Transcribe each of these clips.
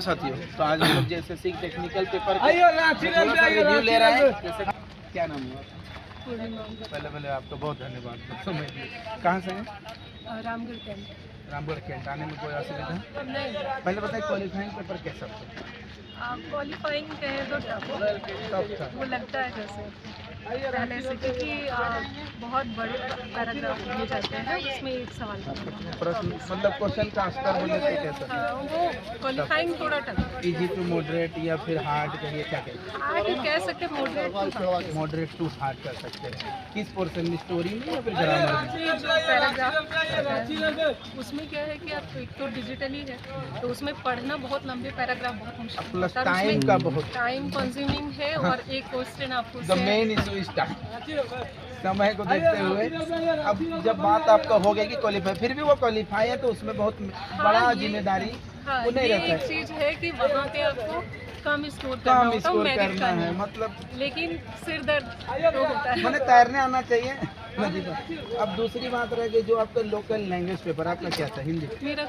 साथियों, तो आज हम लोग जैसे टेक्निकल पेपर रिव्यू ले रहे हैं। जैसे क्या नाम है आपका? पहले आपका बहुत धन्यवाद समय दिए। कहाँ से हैं? रामगढ़ कैंट। रामगढ़ कैंट आने में कोई असुविधा? नहीं, पहले बताइए क्वालिफाइंग पेपर कैसा था? क्वालिफाइंग कहे तो टफ था। वो लगता है जैसे पहले से, क्योंकि बहुत बड़े पैराग्राफ दिए जाते हैं, उसमें एक सवाल प्रश्न मतलब क्वेश्चन का स्तर बोले तो कैसा था? वो क्वालिफाइंग थोड़ा टफ। इजी टू मॉडरेट या फिर हार्ड कहिए, क्या कहिए? हार्ड कह सकते हैं, मॉडरेट टू हार्ड कर सकते हैं। किस पोर्शन में, स्टोरी में या फिर ग्रामर में? जो पैराग्राफ उसमें क्या है कि आप एक तो डिजिटली है, तो उसमें पढ़ना बहुत लंबे पैराग्राफ बहुत मुश्किल प्लस होता है। टाइम का बहुत टाइम कंज्यूमिंग है और एक क्वेश्चन आपको the main issue is time. समय को देखते हुए अब जब बात आपका हो गई कि क्वालिफाई, फिर भी वो क्वालिफाई है तो उसमें बहुत बड़ा जिम्मेदारी वो नहीं रहता है। एक चीज है कि वहाँ पे आपको कम स्कोर करना है, मतलब लेकिन सिर दर्द तो होता है। मैंने तैरने आना चाहिए। अब दूसरी बात रह गई जो आपका लोकल लैंग्वेज पेपर, आपका क्या था? हिंदी मेरा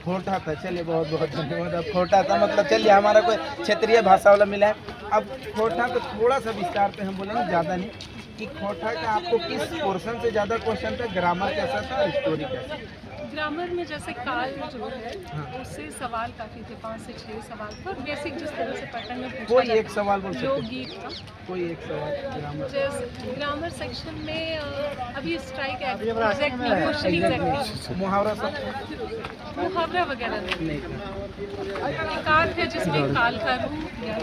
खोटा था। चलिए बहुत बहुत धन्यवाद। अब खोटा था मतलब चलिए हमारा कोई क्षेत्रीय भाषा वाला मिला है। अब खोटा को थोड़ा सा विस्तार पे हम बोलेंगे, ज़्यादा नहीं, कि खोटा का आपको किस पोर्शन से ज़्यादा क्वेश्चन था? ग्रामर कैसा था और स्टोरी कैसा? ग्रामर में जैसे काल जो है उससे सवाल काफ़ी थे, 5 से 6 सवाल थे, और बेसिक जिस तरह से पैटर्न में पूछा कोई एक सवाल बोल सकते हैं? लोकगीत था कोई एक सवाल ग्रामर? जैसे ग्रामर सेक्शन में अभी स्ट्राइक एग्जैक्टली मुहावरा सब मुहावरा वगैरह नहीं था। एक आध है जिसमें काल का रूप या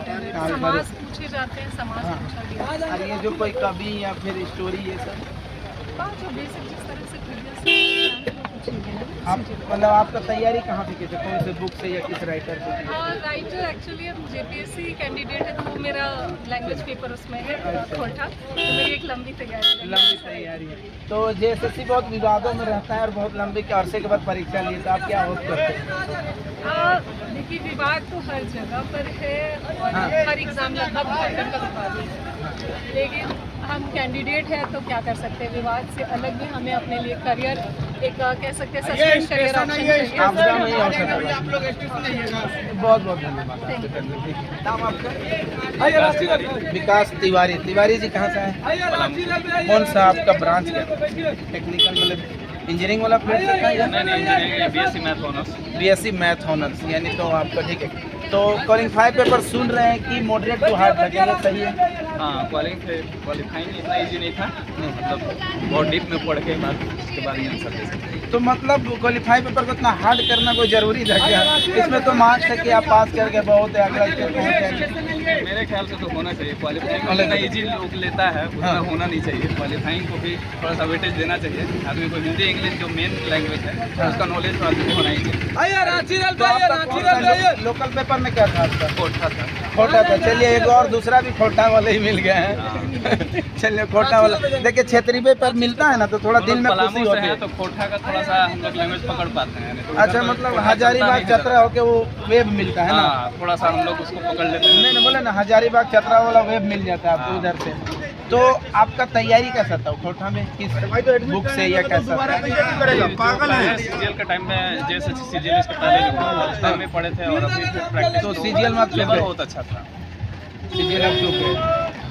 समास पूछे जाते हैं, समास पूछा गया। और ये जो कोई कवि या फिर स्टोरी ये सब जो बेसिक जिस तरह से previous आप मतलब आपका तैयारी कहाँ पे की थी? कौन से बुक से या किस राइटर से? राइटर एक्चुअली हम जेपीएससी कैंडिडेट है, तो वो मेरा लैंग्वेज पेपर उसमें है खोटा, तो मेरी एक लंबी तैयारी है। तो जेएसएससी बहुत विवादों में रहता है और बहुत लंबे के अरसे के बाद परीक्षा ली, तो आप क्या होप करते हैं? देखिए, विवाद तो हर जगह पर है और हर एग्जाम लगभग पैटर्न का विवाद है, लेकिन हम कैंडिडेट हैं तो क्या कर सकते हैं। विवाद से अलग भी हमें अपने लिए करियर एक कह सकते हैं सस्टेन करियर ऑप्शन चाहिए। बहुत बहुत धन्यवाद। नाम आपका? विकास तिवारी। तिवारी जी कहाँ से हैं? कौन सा आपका ब्रांच क्या? टेक्निकल मतलब इंजीनियरिंग वाला फील्ड से है? बीएससी मैथ ऑनर्स, यानी तो आपका ठीक है। तो क्वालिफाई पेपर सुन रहे हैं कि मॉडरेट टू हार्ड था, क्या सही है? हाँ, क्वालिफाइंग इतना इजी नहीं था, मतलब बहुत डीप में पढ़ के बाद उसके बाद ही आंसर दे सकते। तो मतलब क्वालिफाई पेपर को इतना हार्ड करना कोई जरूरी था क्या? इसमें तो मार्क्स है कि आप पास करके बहुत अगला स्टेप पहुँच जाएंगे। मेरे ख्याल से तो होना चाहिए क्वालिफाइंग, जितना इजी लोग लेता है उतना होना नहीं चाहिए। क्वालिफाइंग को भी थोड़ा सा वेटेज देना चाहिए। आदमी को हिंदी इंग्लिश जो मेन लैंग्वेज है उसका नॉलेज तो आदमी को होना ही चाहिए। लोकल पेपर में क्या था आपका? खोटा था। खोटा था। चलिए एक और दूसरा भी खोटा वाला ही मिल गया है। चलिए खोटा वाला देखिए, क्षेत्रीय पेपर मिलता है ना तो थोड़ा दिल में खुशी होती है। तो खोटा का थोड़ा सा हम लोग लैंग्वेज पकड़ पाते हैं। अच्छा, मतलब हजारीबाग चतरा होके वो वेब मिलता है ना, थोड़ा सा हम लोग उसको पकड़ लेते हैं। नहीं बोले ना, हजारीबाग चतरा वाला वेब मिल जाता है आपको उधर से। तो आपका तैयारी कैसा था खोटा में? किस बुक से या कैसा? सीजीएल के टाइम में जैसे सीजीएल इसके पहले उस टाइम में पढ़े थे और अभी प्रैक्टिस तो सीजीएल में लेवल बहुत अच्छा था। सीजीएल आप जो है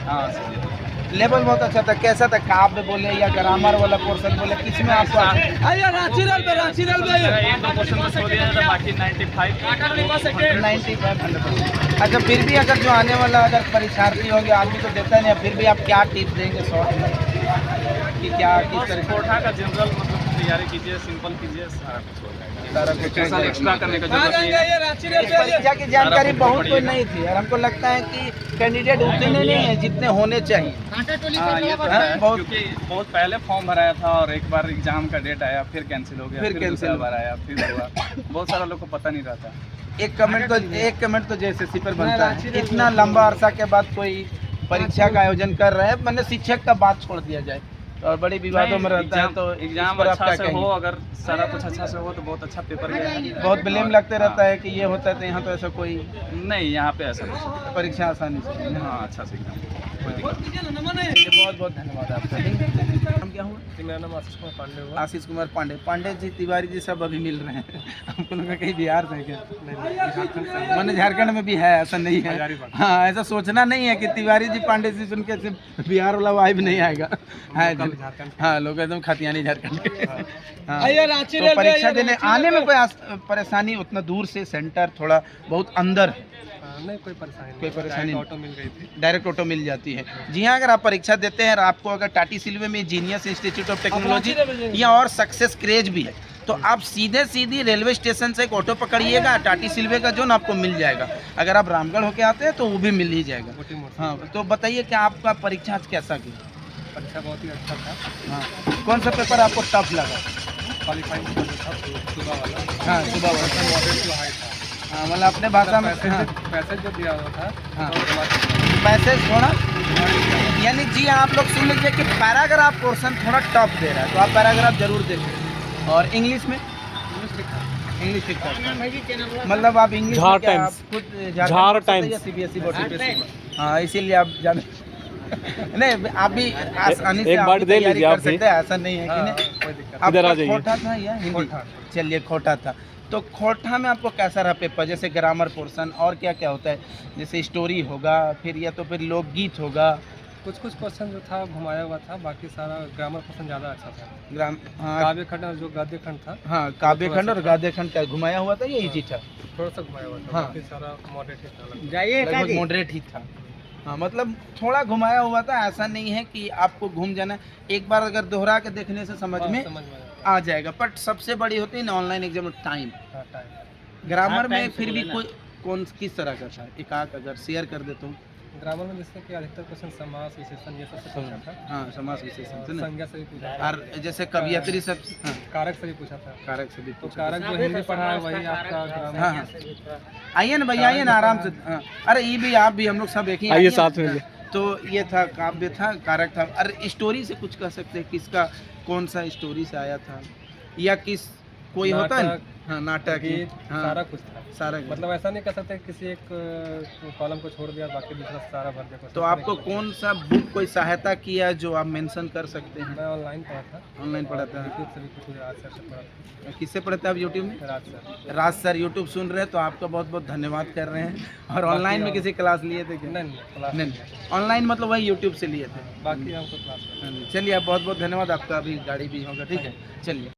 हाँ, सीजीएल लेवल बहुत अच्छा था। कैसा था? काव्य बोले या ग्रामर वाला पोर्शन बोले, किसमें आपको? एक दो क्वेश्चन में छोड़ दिया था, बाकी 95। अच्छा, फिर भी अगर जो आने वाला अगर परीक्षार्थी होंगे, आदमी तो देता नहीं है, फिर भी आप क्या टिप्स देंगे शॉर्ट में कि क्या किस तरह? कोठा का जनरल मतलब तैयारी कीजिए, सिंपल कीजिए, सारा कुछ हो जाएगा। एक्स्ट्रा करने का जरूरत नहीं है। परीक्षा की जानकारी बहुत कोई नहीं थी और हमको लगता है कि कैंडिडेट उतने नहीं है जितने होने चाहिए। हाँ, ये तो है, क्योंकि बहुत पहले फॉर्म भराया था और एक बार एग्जाम का डेट आया, फिर कैंसिल हो गया, फिर कैंसिल बार आया, फिर हुआ। बहुत सारा लोग को पता नहीं रहता। एक कमेंट तो जेएसएससी पर बनता है, इतना लंबा अरसा के बाद कोई परीक्षा का आयोजन कर रहे हैं, मैंने शिक्षक का बात छोड़ दिया जाए और बड़ी विवादों में रहता है। तो एग्जाम अच्छा से हो, अगर सारा कुछ अच्छा से हो तो बहुत अच्छा पेपर गया। बहुत ब्लेम लगते रहता है कि ये होता है, तो यहाँ तो ऐसा कोई नहीं, यहाँ पे ऐसा कुछ परीक्षा आसानी से। हाँ, अच्छा से एग्जाम। बहुत बहुत धन्यवाद आपका। नाम क्या हुआ? मेरा नाम आशीष कुमार पांडे हुआ। आशीष कुमार पांडे। पांडे जी, तिवारी जी सब अभी मिल रहे हैं। हमको लगा कहीं बिहार से क्या? मैंने झारखंड में भी है, ऐसा नहीं है। हाँ, ऐसा सोचना नहीं है कि तिवारी जी पांडे जी सुन के सिर्फ बिहार वाला वाइब नहीं आएगा। हाँ, लोग एकदम खतियानी झारखंड के। हाँ, तो परीक्षा देने आने में कोई परेशानी? उतना दूर से सेंटर, थोड़ा बहुत अंदर? नहीं, कोई परेशानी नहीं। ऑटो मिल गई थी। डायरेक्ट ऑटो मिल जाती है। जी हाँ, अगर आप परीक्षा देते हैं और आपको अगर टाटी सिल्वे में जीनियस इंस्टीट्यूट ऑफ टेक्नोलॉजी या और सक्सेस क्रेज भी है, तो आप सीधी रेलवे स्टेशन से एक ऑटो पकड़िएगा, टाटी सिल्वे का जोन आपको मिल जाएगा। अगर आप रामगढ़ होके आते हैं तो वो भी मिल ही जाएगा। हाँ, तो बताइए कि आपका परीक्षा आज कैसा गया? परीक्षा बहुत ही अच्छा था। हाँ, कौन सा पेपर आपको टफ लगा? क्वालिफाइंग सुबह वाला। हाँ, सुबह वाला मॉडरेट टू हाई था। हाँ, मतलब अपने भाषा में पैसेज जो दिया हुआ था। हाँ, पैसेज थोड़ा, यानी जी आप लोग सुन लीजिए कि पैराग्राफ पोर्शन थोड़ा टफ दे रहा है, तो आप पैराग्राफ जरूर देखें। और इंग्लिश में? इंग्लिश ठीक ठाक। मतलब आप इंग्लिश में क्या आप खुद झार टाइम्स CBSE बोर्ड से? हाँ, इसीलिए आप ज़्यादा नहीं, आप भी आसानी से एक बार दे लीजिए आप सकते हैं, ऐसा नहीं है कि नहीं। आपका खोटा था या हिंदी? चलिए, खोटा था। तो खोटा में आपको कैसा रहा पेपर? जैसे ग्रामर पोर्शन और क्या क्या होता है? जैसे स्टोरी होगा, फिर या तो फिर लोकगीत होगा? कुछ क्वेश्चन जो था घुमाया हुआ था, बाकी सारा ग्रामर क्वेश्चन ज़्यादा अच्छा था। हाँ, काव्य खंड और जो गद्य खंड था। हाँ, काव्य खंड और गाद्य खंड का घुमाया हुआ था, यही चीज था? थोड़ा सा घुमाया हुआ था। हाँ, बाकी सारा मॉडरेट ही था। लगभग मॉडरेट ही था। हाँ, मतलब थोड़ा घुमाया हुआ था, ऐसा नहीं है कि आपको घूम जाना। एक बार अगर दोहरा के देखने से समझ में आ जाएगा। बट सबसे बड़ी होती है ना ऑनलाइन एग्जाम टाइम। ग्रामर में फिर भी कोई किस तरह का था? एक आध अगर शेयर कर देता हूँ। ग्रामर में जैसे कि अधिकतर क्वेश्चन समास विशेषण ये सब से पूछा था। हाँ, समास विशेषण से ना, संज्ञा से भी पूछा था। और जैसे कवियत्री सब। हाँ, कारक से भी पूछा था। कारक से भी तो पूछा। कारक जो हिंदी पढ़ा है वही आपका ग्रामर। हाँ, हाँ, आइए ना भैया, आइए ना आराम से। हाँ, अरे ये भी आप भी, हम लोग सब एक ही आइए साथ में। तो ये था, काव्य था, कारक था। अरे स्टोरी से कुछ कह सकते हैं? किसका, कौन सा स्टोरी से आया था, या किस कोई होता है? हाँ, नाटक, गीत, हाँ, सारा कुछ था। सारा मतलब ऐसा नहीं कर सकते किसी एक कॉलम को छोड़ दिया बाकी दूसरा सारा भर दिया। तो आपको कौन सा बुक कोई सहायता किया जो आप मेंशन कर सकते हैं? मैं ऑनलाइन पढ़ा था। ऑनलाइन पढ़ा था? यूट्यूब से भी कुछ राज सर से पढ़ा था। किससे पढ़ते हैं आप यूट्यूब में? राज सर। राज सर यूट्यूब सुन रहे हैं तो आपका बहुत बहुत धन्यवाद कर रहे हैं। और ऑनलाइन में किसी क्लास लिए थे क्या? नहीं, ऑनलाइन मतलब वही यूट्यूब से लिए थे। बाकी हमको क्लास। चलिए, आप बहुत बहुत धन्यवाद। आपका अभी गाड़ी भी होगा, ठीक है, चलिए।